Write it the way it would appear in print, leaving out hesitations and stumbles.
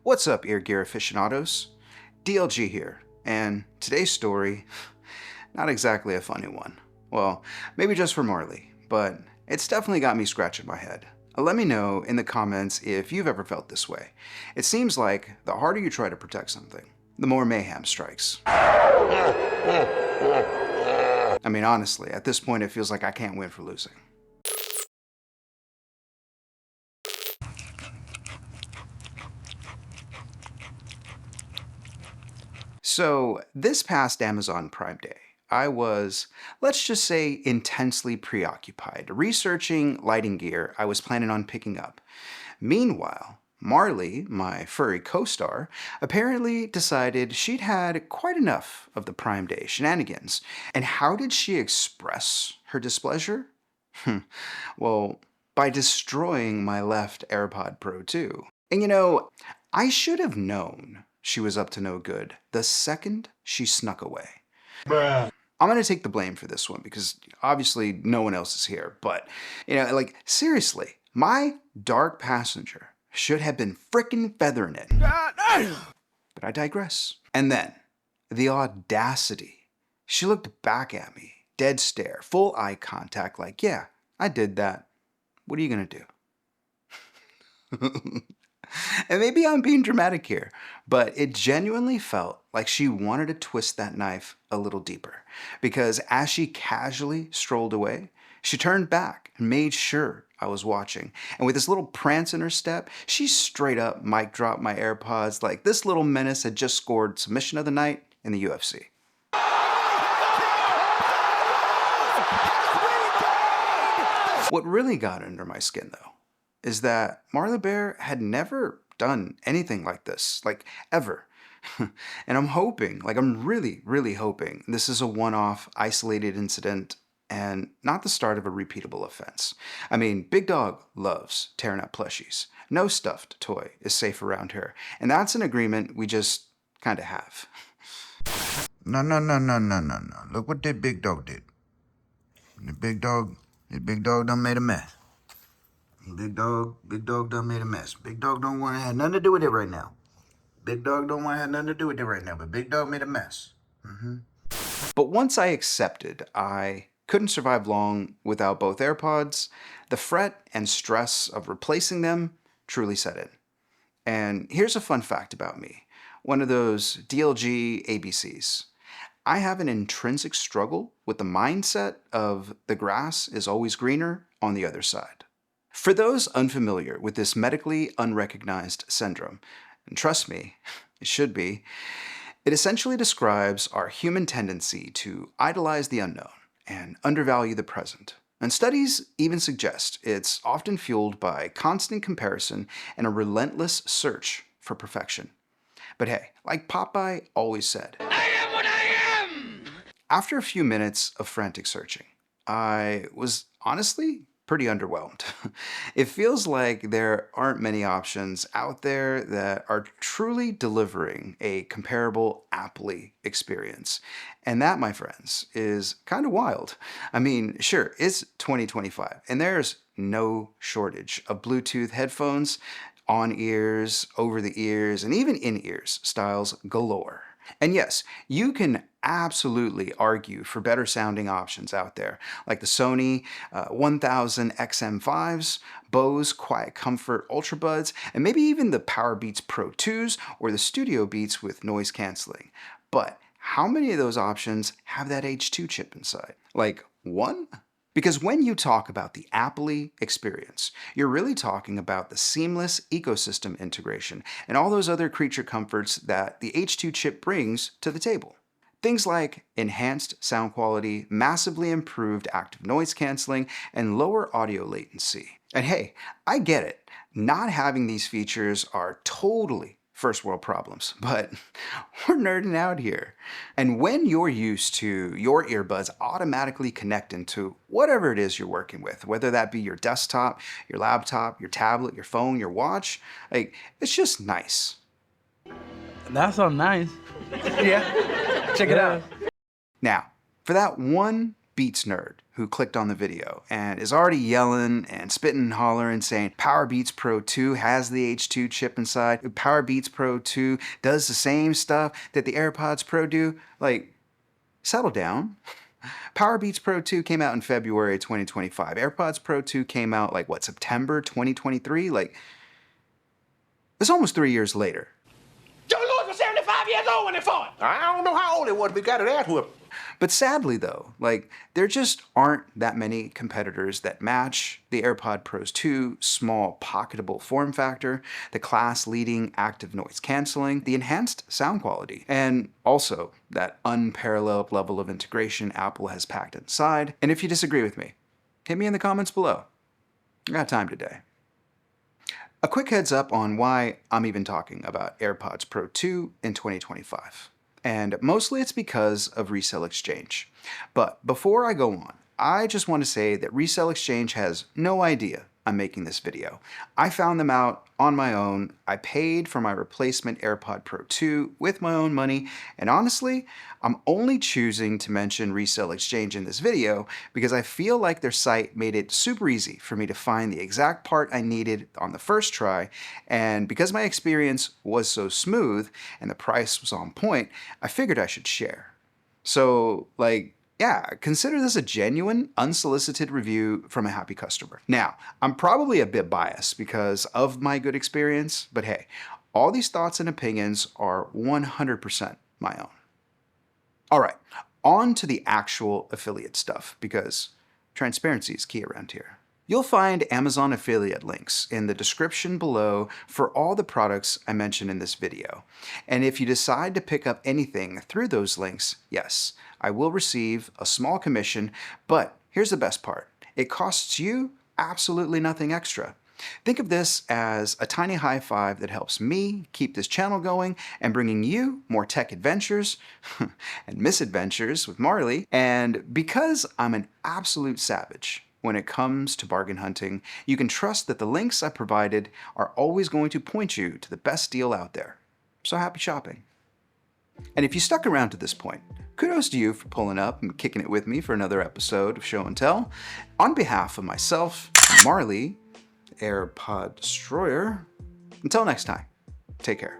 What's up, ear gear aficionados? DLG here, and today's story, not exactly a funny one. Well, maybe just for Marley, but it's definitely got me scratching my head. Let me know in the comments if you've ever felt this way. It seems like the harder you try to protect something, the more mayhem strikes. I mean, honestly, at this point it feels like I can't win for losing. So, this past Amazon Prime Day, I was, let's just say, intensely preoccupied, researching lighting gear I was planning on picking up. Meanwhile, Marley, my furry co-star, apparently decided she'd had quite enough of the Prime Day shenanigans. And how did she express her displeasure? Well, by destroying my left AirPod Pro 2. And you know, I should have known she was up to no good the second she snuck away. Bruh. I'm gonna take the blame for this one because obviously no one else is here, but seriously, my dark passenger should have been frickin' feathering it. But I digress. And then, the audacity. She looked back at me, dead stare, full eye contact, like, yeah, I did that. What are you gonna do? And maybe I'm being dramatic here, but it genuinely felt like she wanted to twist that knife a little deeper. Because as she casually strolled away, she turned back and made sure I was watching. And with this little prance in her step, she straight up mic dropped my AirPods like this little menace had just scored submission of the night in the UFC. What really got under my skin, though, is that Marley Bear had never done anything like this, like ever. And I'm hoping, I'm really hoping this is a one-off isolated incident and not the start of a repeatable offense. I mean, Big Dog loves tearing up plushies. No stuffed toy is safe around her, and that's an agreement we just kind of have. No. Look what that Big Dog did. The Big Dog done made a mess. Big dog done made a mess. Big Dog don't want to have nothing to do with it right now. Big Dog don't want to have nothing to do with it right now, but Big Dog made a mess. But once I accepted I couldn't survive long without both AirPods, the fret and stress of replacing them truly set in. And here's a fun fact about me. One of those DLG ABCs. I have an intrinsic struggle with the mindset of the grass is always greener on the other side. For those unfamiliar with this medically unrecognized syndrome, and trust me, it should be, it essentially describes our human tendency to idolize the unknown and undervalue the present. And studies even suggest it's often fueled by constant comparison and a relentless search for perfection. But hey, like Popeye always said, I am what I am! After a few minutes of frantic searching, I was honestly pretty underwhelmed. It feels like there aren't many options out there that are truly delivering a comparable Appley experience. And that, my friends, is kind of wild. I mean, sure, it's 2025, and there's no shortage of Bluetooth headphones, on ears, over the ears, and even in ears styles galore. And yes, you can absolutely argue for better sounding options out there, like the Sony 1000 XM5s, Bose Quiet Comfort Ultrabuds, and maybe even the Powerbeats Pro 2s or the Studio Beats with noise canceling. But how many of those options have that H2 chip inside? Like one? Because when you talk about the Appley experience, you're really talking about the seamless ecosystem integration and all those other creature comforts that the H2 chip brings to the table. Things like enhanced sound quality, massively improved active noise canceling, and lower audio latency. And hey, I get it. Not having these features are totally first world problems, but we're nerding out here. And when you're used to your earbuds automatically connecting to whatever it is you're working with, whether that be your desktop, your laptop, your tablet, your phone, your watch, it's just nice. That's so nice. Yeah, check it out. Now, for that one Beats nerd who clicked on the video and is already yelling and spitting and hollering saying Power Beats Pro 2 has the H2 chip inside. Power Beats Pro 2 does the same stuff that the AirPods Pro do. Like, settle down. Power Beats Pro 2 came out in February 2025. AirPods Pro 2 came out like what, September 2023? Like, it's almost 3 years later. Joe Louis was 75 years old when he fought. I don't know how old he was, but he got his ass whooped. But sadly though, like, there just aren't that many competitors that match the AirPod Pro's 2 small pocketable form factor, the class-leading active noise canceling, the enhanced sound quality, and also that unparalleled level of integration Apple has packed inside. And if you disagree with me, hit me in the comments below. I got time today. A quick heads up on why I'm even talking about AirPods Pro 2 in 2025. And mostly it's because of Recell Exchange. But before I go on, I just want to say that Recell Exchange has no idea I'm making this video. I found them out on my own. I paid for my replacement AirPod Pro 2 with my own money, and honestly, I'm only choosing to mention Recell Exchange in this video because I feel like their site made it super easy for me to find the exact part I needed on the first try, and because my experience was so smooth and the price was on point, I figured I should share. So, like, yeah, consider this a genuine, unsolicited review from a happy customer. Now, I'm probably a bit biased because of my good experience, but hey, all these thoughts and opinions are 100% my own. All right, on to the actual affiliate stuff, because transparency is key around here. You'll find Amazon affiliate links in the description below for all the products I mentioned in this video. And if you decide to pick up anything through those links, yes, I will receive a small commission, but here's the best part. It costs you absolutely nothing extra. Think of this as a tiny high five that helps me keep this channel going and bringing you more tech adventures and misadventures with Marley. And because I'm an absolute savage when it comes to bargain hunting, you can trust that the links I provided are always going to point you to the best deal out there. So happy shopping. And if you stuck around to this point, kudos to you for pulling up and kicking it with me for another episode of Show and Tell. On behalf of myself, Marley, AirPod Destroyer, until next time, take care.